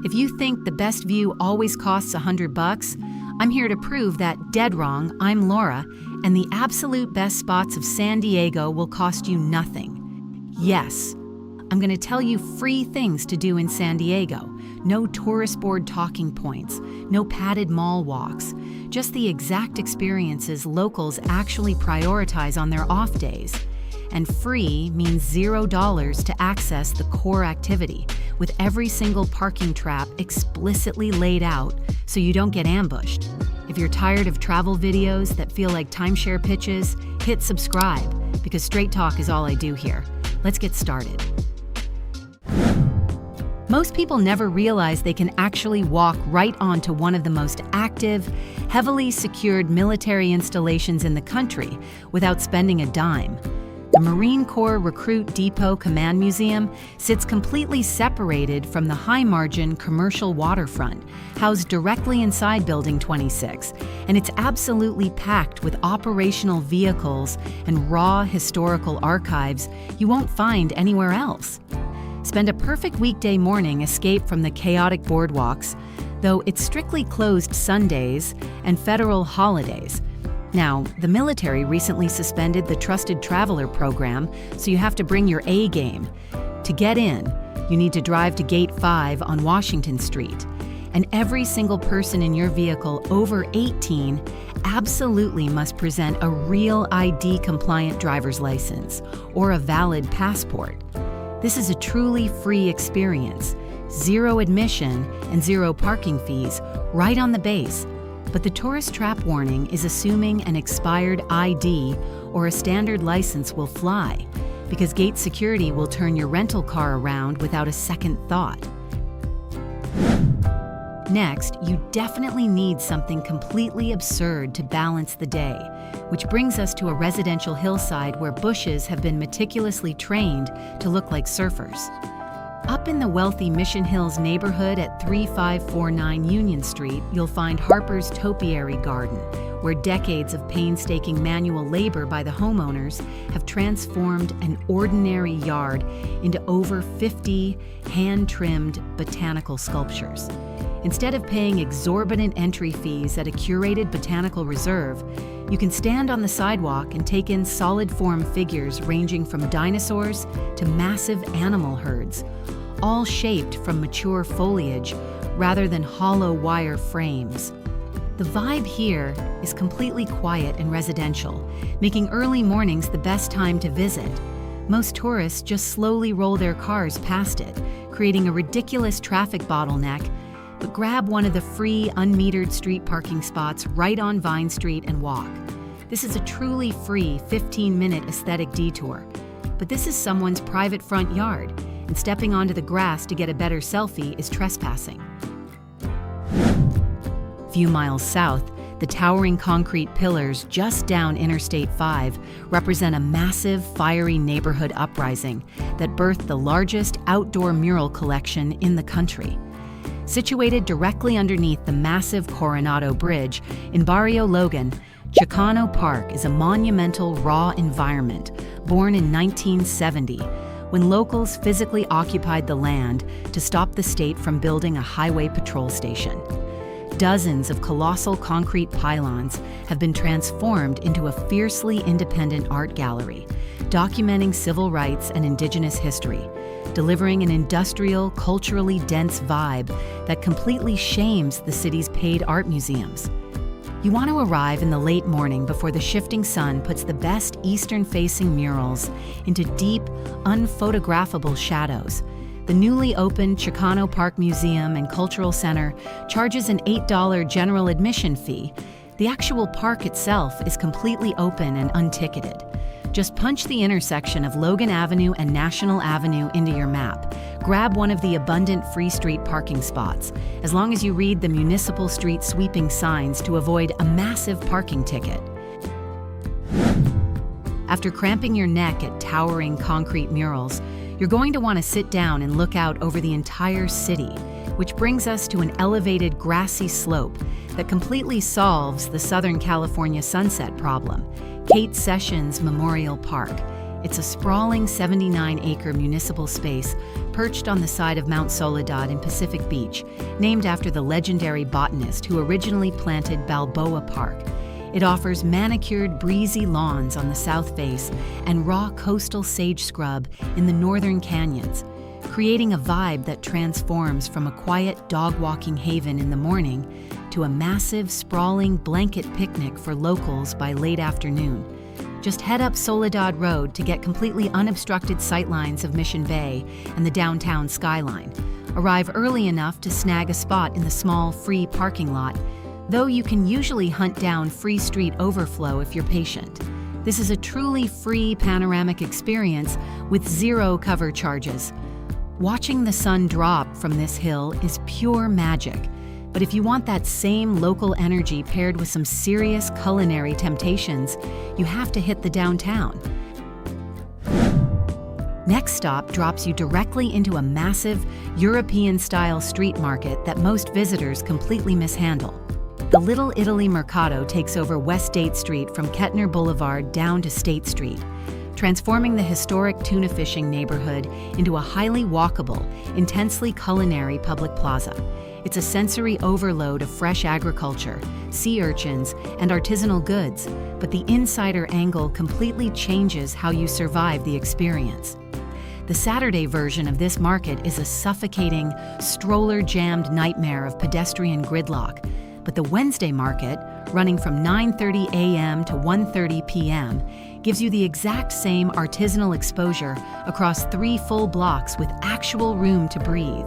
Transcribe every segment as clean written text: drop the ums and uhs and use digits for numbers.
If you think the best view always costs $100, I'm here to prove that dead wrong. I'm Laura, and the absolute best spots of San Diego will cost you nothing. Yes, I'm going to tell you free things to do in San Diego. No tourist board talking points, no padded mall walks, just the exact experiences locals actually prioritize on their off days. And free means $0 to access the core activity, with every single parking trap explicitly laid out so you don't get ambushed. If you're tired of travel videos that feel like timeshare pitches, hit subscribe, because straight talk is all I do here. Let's get started. Most people never realize they can actually walk right onto one of the most active, heavily secured military installations in the country without spending a dime. The Marine Corps Recruit Depot Command Museum sits completely separated from the high-margin commercial waterfront, housed directly inside Building 26, and it's absolutely packed with operational vehicles and raw historical archives you won't find anywhere else. Spend a perfect weekday morning escape from the chaotic boardwalks, though it's strictly closed Sundays and federal holidays. Now, the military recently suspended the Trusted Traveler program, so you have to bring your A game. To get in, you need to drive to Gate 5 on Washington Street. And every single person in your vehicle over 18 absolutely must present a real ID-compliant driver's license or a valid passport. This is a truly free experience, zero admission and zero parking fees right on the base. But the tourist trap warning is assuming an expired ID or a standard license will fly, because gate security will turn your rental car around without a second thought. Next, you definitely need something completely absurd to balance the day, which brings us to a residential hillside where bushes have been meticulously trained to look like surfers. Up in the wealthy Mission Hills neighborhood at 3549 Union Street, you'll find HARPER'S Topiary Garden, where decades of painstaking manual labor by the homeowners have transformed an ordinary yard into over 50 hand-trimmed botanical sculptures. Instead of paying exorbitant entry fees at a curated botanical reserve, you can stand on the sidewalk and take in solid-form figures ranging from dinosaurs to massive animal herds, all shaped from mature foliage rather than hollow wire frames. The vibe here is completely quiet and residential, making early mornings the best time to visit. Most tourists just slowly roll their cars past it, creating a ridiculous traffic bottleneck, but grab one of the free, unmetered street parking spots right on Vine Street and walk. This is a truly free 15-minute aesthetic detour, but this is someone's private front yard, and stepping onto the grass to get a better selfie is trespassing. A few miles south, the towering concrete pillars just down Interstate 5 represent a massive, fiery neighborhood uprising that birthed the largest outdoor mural collection in the country. Situated directly underneath the massive Coronado Bridge in Barrio Logan, Chicano Park is a monumental raw environment born in 1970, when locals physically occupied the land to stop the state from building a highway patrol station. Dozens of colossal concrete pylons have been transformed into a fiercely independent art gallery, documenting civil rights and indigenous history, delivering an industrial, culturally dense vibe that completely shames the city's paid art museums. You want to arrive in the late morning before the shifting sun puts the best eastern-facing murals into deep, unphotographable shadows. The newly opened Chicano Park Museum and Cultural Center charges an $8 general admission fee. The actual park itself is completely open and unticketed. Just punch the intersection of Logan Avenue and National Avenue into your map. Grab one of the abundant free street parking spots, as long as you read the municipal street sweeping signs to avoid a massive parking ticket. After cramping your neck at towering concrete murals, you're going to want to sit down and look out over the entire city, which brings us to an elevated grassy slope that completely solves the Southern California sunset problem, Kate Sessions Memorial Park. It's a sprawling 79-acre municipal space perched on the side of Mount Soledad in Pacific Beach, named after the legendary botanist who originally planted Balboa Park. It offers manicured, breezy lawns on the south face and raw coastal sage scrub in the northern canyons, creating a vibe that transforms from a quiet dog-walking haven in the morning to a massive, sprawling blanket picnic for locals by late afternoon. Just head up Soledad Road to get completely unobstructed sightlines of Mission Bay and the downtown skyline. Arrive early enough to snag a spot in the small, free parking lot, though you can usually hunt down free street overflow if you're patient. This is a truly free panoramic experience with zero cover charges. Watching the sun drop from this hill is pure magic. But if you want that same local energy paired with some serious culinary temptations, you have to hit the downtown. Next stop drops you directly into a massive, European-style street market that most visitors completely mishandle. The Little Italy Mercato takes over West State Street from Kettner Boulevard down to State Street, transforming the historic tuna fishing neighborhood into a highly walkable, intensely culinary public plaza. It's a sensory overload of fresh agriculture, sea urchins, and artisanal goods, but the insider angle completely changes how you survive the experience. The Saturday version of this market is a suffocating, stroller-jammed nightmare of pedestrian gridlock, but the Wednesday market, running from 9:30 a.m. to 1:30 p.m., gives you the exact same artisanal exposure across 3 full blocks with actual room to breathe.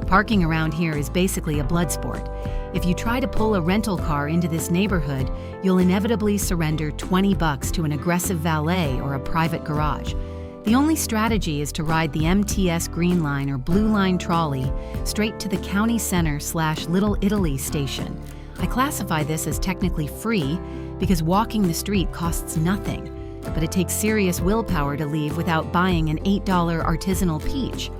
Parking around here is basically a blood sport. If you try to pull a rental car into this neighborhood, you'll inevitably surrender $20 to an aggressive valet or a private garage. The only strategy is to ride the MTS Green Line or Blue Line trolley straight to the County Center/Little Italy station. I classify this as technically free because walking the street costs nothing, but it takes serious willpower to leave without buying an $8 artisanal peach.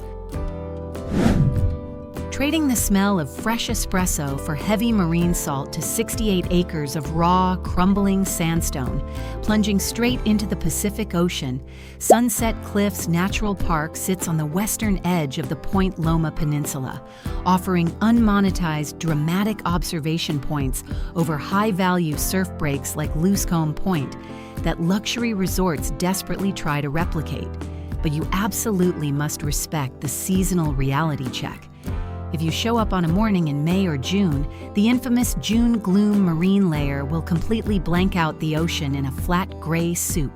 Trading the smell of fresh espresso for heavy marine salt to 68 acres of raw, crumbling sandstone, plunging straight into the Pacific Ocean, Sunset Cliffs Natural Park sits on the western edge of the Point Loma Peninsula, offering unmonetized, dramatic observation points over high-value surf breaks like Loosecombe Point that luxury resorts desperately try to replicate. But you absolutely must respect the seasonal reality check. If you show up on a morning in May or June, the infamous June gloom marine layer will completely blank out the ocean in a flat gray soup.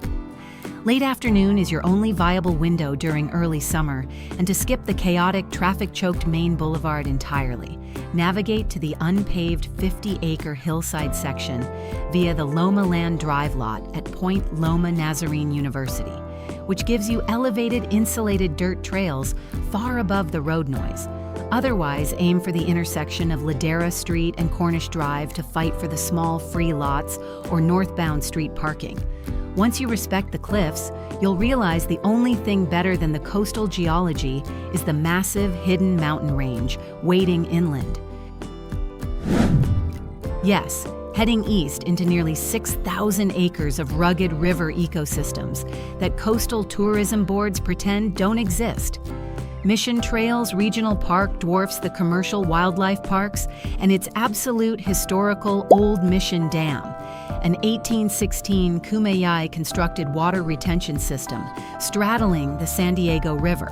Late afternoon is your only viable window during early summer, and to skip the chaotic, traffic-choked main boulevard entirely, navigate to the unpaved 50-acre hillside section via the Loma Land Drive lot at Point Loma Nazarene University, which gives you elevated, insulated dirt trails far above the road noise. Otherwise, aim for the intersection of Ladera Street and Cornish Drive to fight for the small free lots or northbound street parking. Once you respect the cliffs, you'll realize the only thing better than the coastal geology is the massive hidden mountain range waiting inland. Yes, heading east into nearly 6,000 acres of rugged river ecosystems that coastal tourism boards pretend don't exist. Mission Trails Regional Park dwarfs the commercial wildlife parks and its absolute historical Old Mission Dam, an 1816 Kumeyaay constructed water retention system straddling the San Diego River.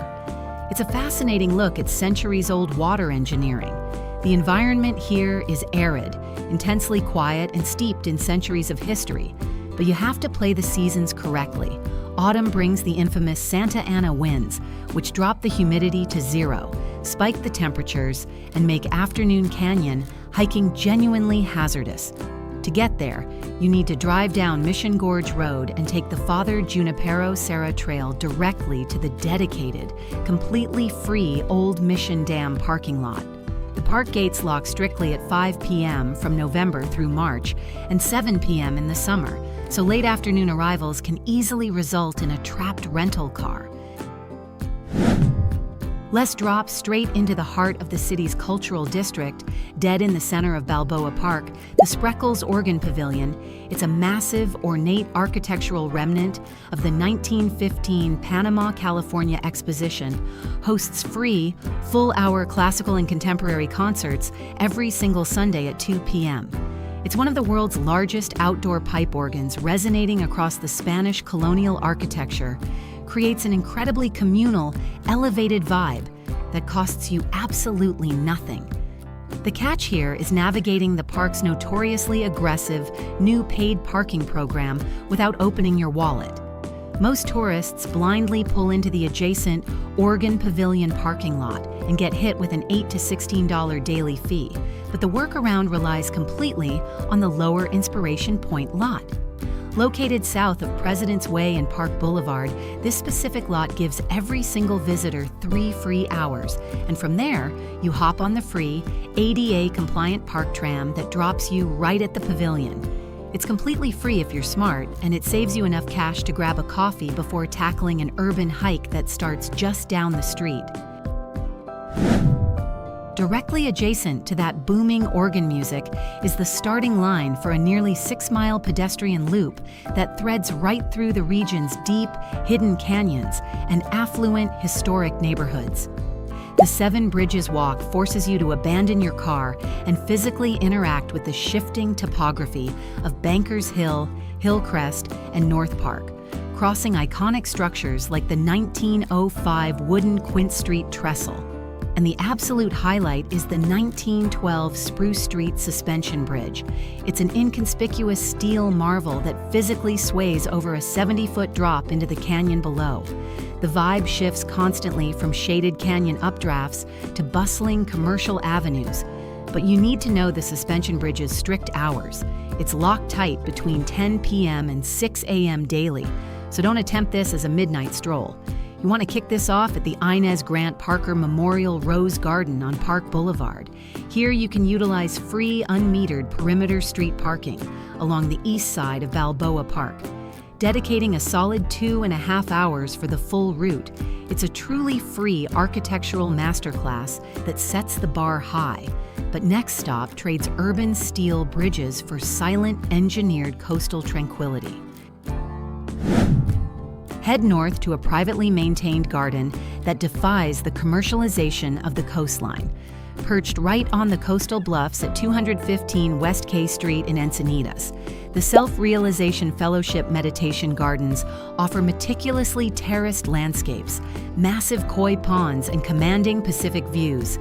It's a fascinating look at centuries-old water engineering. The environment here is arid, intensely quiet, and steeped in centuries of history, but you have to play the seasons correctly. Autumn brings the infamous Santa Ana winds, which drop the humidity to 0, spike the temperatures, and make Afternoon Canyon hiking genuinely hazardous. To get there, you need to drive down Mission Gorge Road and take the Father Junipero Serra Trail directly to the dedicated, completely free Old Mission Dam parking lot. The park gates lock strictly at 5 p.m. from November through March and 7 p.m. in the summer, so late afternoon arrivals can easily result in a trapped rental car. Let's drop straight into the heart of the city's cultural district, dead in the center of Balboa Park, the SPRECKELS Organ Pavilion. It's a massive, ornate architectural remnant of the 1915 Panama, California Exposition, hosts free, full-hour classical and contemporary concerts every single Sunday at 2 p.m. It's one of the world's largest outdoor pipe organs, resonating across the Spanish colonial architecture, creates an incredibly communal, elevated vibe that costs you absolutely nothing. The catch here is navigating the park's notoriously aggressive new paid parking program without opening your wallet. Most tourists blindly pull into the adjacent Organ Pavilion parking lot and get hit with an $8 to $16 daily fee, but the workaround relies completely on the lower Inspiration Point lot. Located south of President's Way and Park Boulevard, this specific lot gives every single visitor 3 free hours, and from there, you hop on the free, ADA-compliant park tram that drops you right at the pavilion. It's completely free if you're smart, and it saves you enough cash to grab a coffee before tackling an urban hike that starts just down the street. Directly adjacent to that booming organ music is the starting line for a nearly 6-mile pedestrian loop that threads right through the region's deep, hidden canyons and affluent, historic neighborhoods. The Seven Bridges Walk forces you to abandon your car and physically interact with the shifting topography of Bankers Hill, HILLCREST, and North Park, crossing iconic structures like the 1905 wooden Quint Street trestle. And the absolute highlight is the 1912 Spruce Street Suspension Bridge. It's an inconspicuous steel marvel that physically sways over a 70-foot drop into the canyon below. The vibe shifts constantly from shaded canyon updrafts to bustling commercial avenues. But you need to know the suspension bridge's strict hours. It's locked tight between 10 p.m. and 6 a.m. daily, so don't attempt this as a midnight stroll. You want to kick this off at the Inez Grant Parker Memorial Rose Garden on Park Boulevard. Here you can utilize free, unmetered perimeter street parking along the east side of Balboa Park. Dedicating a solid 2.5 hours for the full route, it's a truly free architectural masterclass that sets the bar high. But next stop trades urban steel bridges for silent, engineered coastal tranquility. Head north to a privately maintained garden that defies the commercialization of the coastline. Perched right on the coastal bluffs at 215 West K Street in Encinitas, the Self-Realization Fellowship Meditation Gardens offer meticulously terraced landscapes, massive koi ponds, and commanding Pacific views.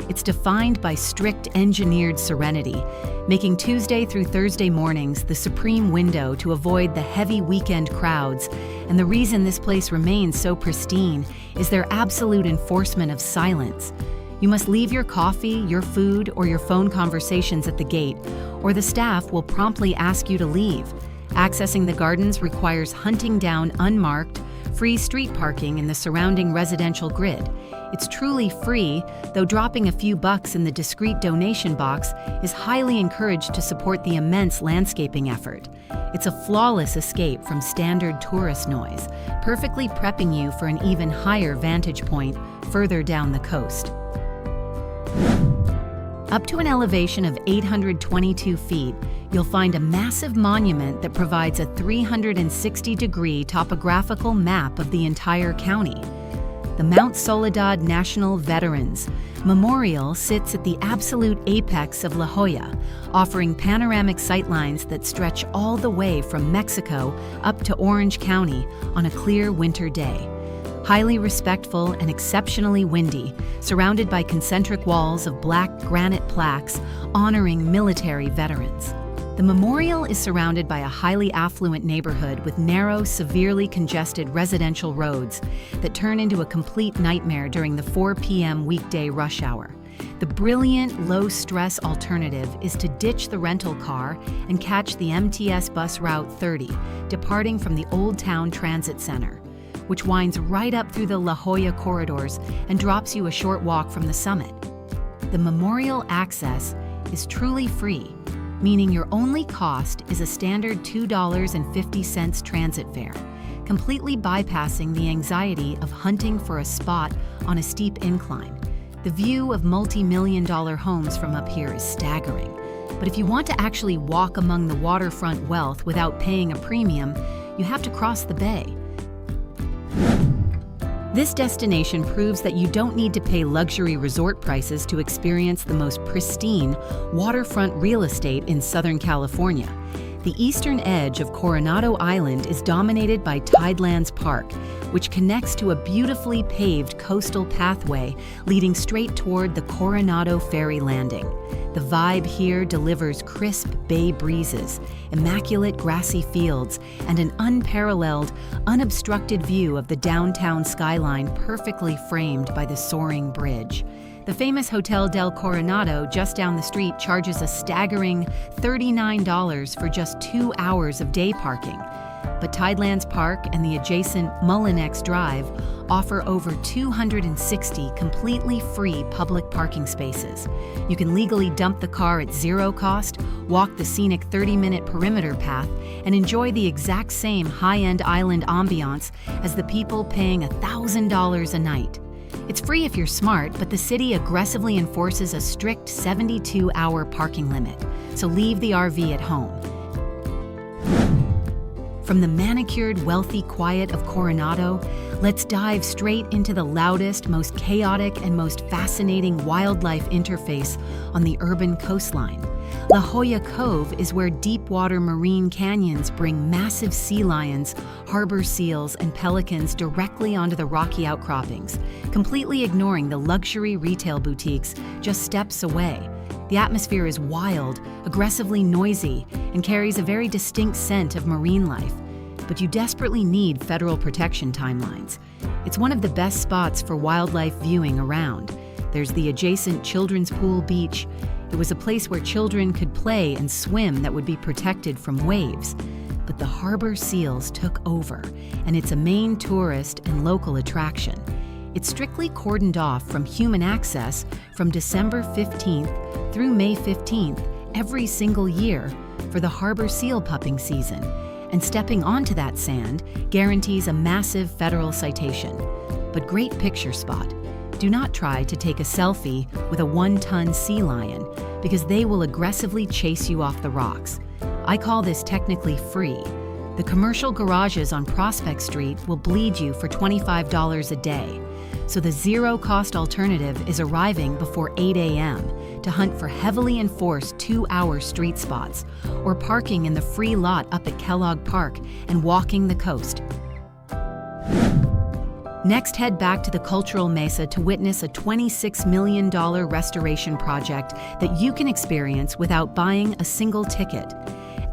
It's defined by strict engineered serenity, making Tuesday through Thursday mornings the supreme window to avoid the heavy weekend crowds. And the reason this place remains so pristine is their absolute enforcement of silence. You must leave your coffee, your food, or your phone conversations at the gate, or the staff will promptly ask you to leave. Accessing the gardens requires hunting down unmarked, free street parking in the surrounding residential grid. It's truly free, though dropping a few bucks in the discreet donation box is highly encouraged to support the immense landscaping effort. It's a flawless escape from standard tourist noise, perfectly prepping you for an even higher vantage point further down the coast. Up to an elevation of 822 feet, you'll find a massive monument that provides a 360-degree topographical map of the entire county. The Mount Soledad National Veterans Memorial sits at the absolute apex of La Jolla, offering panoramic sightlines that stretch all the way from Mexico up to Orange County on a clear winter day. Highly respectful and exceptionally windy, surrounded by concentric walls of black granite plaques honoring military veterans. The memorial is surrounded by a highly affluent neighborhood with narrow, severely congested residential roads that turn into a complete nightmare during the 4 p.m. weekday rush hour. The brilliant, low-stress alternative is to ditch the rental car and catch the MTS bus Route 30, departing from the Old Town Transit Center, which winds right up through the La Jolla corridors and drops you a short walk from the summit. The memorial access is truly free, meaning your only cost is a standard $2.50 transit fare, completely bypassing the anxiety of hunting for a spot on a steep incline. The view of multi-million-dollar homes from up here is staggering. But if you want to actually walk among the waterfront wealth without paying a premium, you have to cross the bay. This destination proves that you don't need to pay luxury resort prices to experience the most pristine waterfront real estate in Southern California. The eastern edge of Coronado Island is dominated by TIDELANDS Park, which connects to a beautifully paved coastal pathway leading straight toward the Coronado ferry landing. The vibe here delivers crisp bay breezes, immaculate grassy fields, and an unparalleled, unobstructed view of the downtown skyline perfectly framed by the soaring bridge. The famous Hotel del Coronado just down the street charges a staggering $39 for just 2 hours of day parking. But TIDELANDS Park and the adjacent Mullinex Drive offer over 260 completely free public parking spaces. You can legally dump the car at zero cost, walk the scenic 30-minute perimeter path, and enjoy the exact same high-end island ambiance as the people paying $1,000 a night. It's free if you're smart, but the city aggressively enforces a strict 72-hour parking limit, so leave the RV at home. From the manicured, wealthy quiet of Coronado, let's dive straight into the loudest, most chaotic, and most fascinating wildlife interface on the urban coastline. La Jolla Cove is where deep-water marine canyons bring massive sea lions, harbor seals, and pelicans directly onto the rocky outcroppings, completely ignoring the luxury retail boutiques just steps away. The atmosphere is wild, aggressively noisy, and carries a very distinct scent of marine life. But you desperately need federal protection timelines. It's one of the best spots for wildlife viewing around. There's the adjacent Children's Pool Beach. It was a place where children could play and swim that would be protected from waves. But the harbor seals took over, and it's a main tourist and local attraction. It's strictly cordoned off from human access from December 15th through May 15th every single year for the harbor seal pupping season, and stepping onto that sand guarantees a massive federal citation. But great picture spot. Do not try to take a selfie with a 1-ton sea lion because they will aggressively chase you off the rocks. I call this technically free. The commercial garages on Prospect Street will bleed you for $25 a day. So the zero-cost alternative is arriving before 8 a.m. to hunt for heavily enforced 2-hour street spots, or parking in the free lot up at Kellogg Park and walking the coast. Next, head back to the Cultural Mesa to witness a $26 million restoration project that you can experience without buying a single ticket.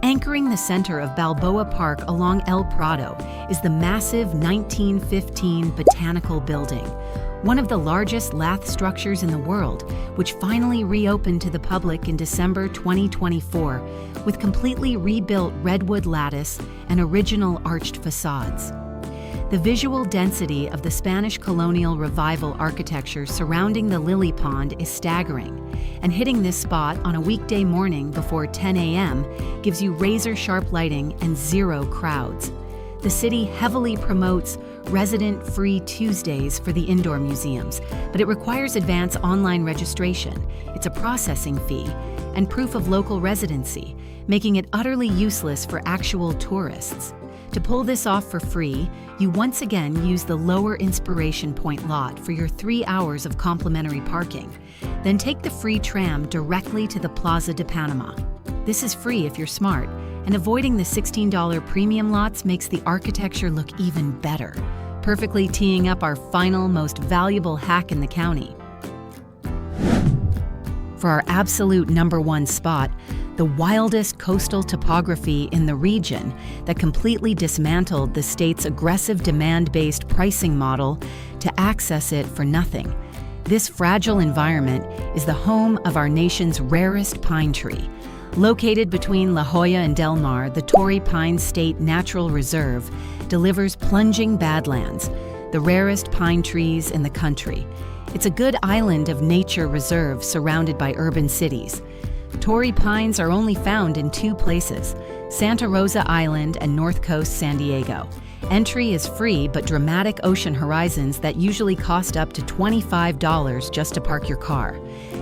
Anchoring the center of Balboa Park along El Prado is the massive 1915 Botanical Building, one of the largest lath structures in the world, which finally reopened to the public in December 2024 with completely rebuilt redwood lattice and original arched facades. The visual density of the Spanish colonial revival architecture surrounding the lily pond is staggering, and hitting this spot on a weekday morning before 10 a.m. gives you razor-sharp lighting and zero crowds. The city heavily promotes resident-free Tuesdays for the indoor museums, but it requires advance online registration, it's a processing fee, and proof of local residency, making it utterly useless for actual tourists. To pull this off for free, you once again use the lower Inspiration Point lot for your 3 hours of complimentary parking. Then take the free tram directly to the Plaza de Panama. This is free if you're smart, and avoiding the $16 premium lots makes the architecture look even better, perfectly teeing up our final, most valuable hack in the county. For our absolute #1 spot, the wildest coastal topography in the region that completely dismantled the state's aggressive demand-based pricing model to access it for nothing. This fragile environment is the home of our nation's rarest pine tree. Located between La Jolla and Del Mar, the Torrey Pine State Natural Reserve delivers plunging badlands, the rarest pine trees in the country. It's a good island of nature reserve surrounded by urban cities. Torrey pines are only found in 2 places, Santa Rosa Island and North Coast San Diego, Entry is free, but dramatic ocean horizons that usually cost up to $25 just to park your car.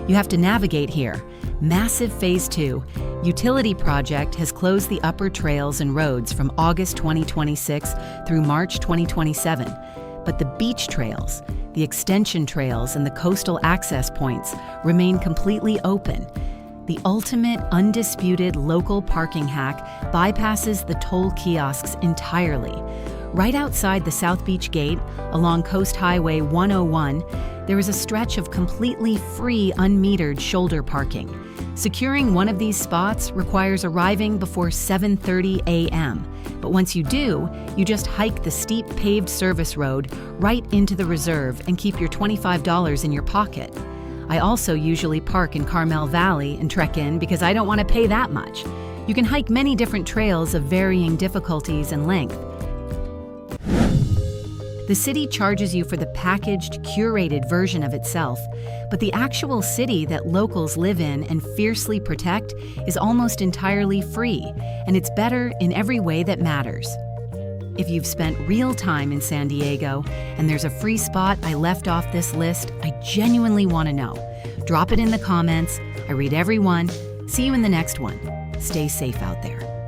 You have to navigate here. Massive Phase 2. Utility project has closed the upper trails and roads from August 2026 through March 2027. But the beach trails, the extension trails, and the coastal access points remain completely open. The ultimate, undisputed local parking hack bypasses the toll kiosks entirely. Right outside the South Beach Gate, along Coast Highway 101, there is a stretch of completely free unmetered shoulder parking. Securing one of these spots requires arriving before 7:30 a.m. But once you do, you just hike the steep paved service road right into the reserve and keep your $25 in your pocket. I also usually park in Carmel Valley and trek in because I don't want to pay that much. You can hike many different trails of varying difficulties and length. The city charges you for the packaged, curated version of itself, but the actual city that locals live in and fiercely protect is almost entirely free, and it's better in every way that matters. If you've spent real time in San Diego and there's a free spot I left off this list, I genuinely want to know. Drop it in the comments. I read every one. See you in the next one. Stay safe out there.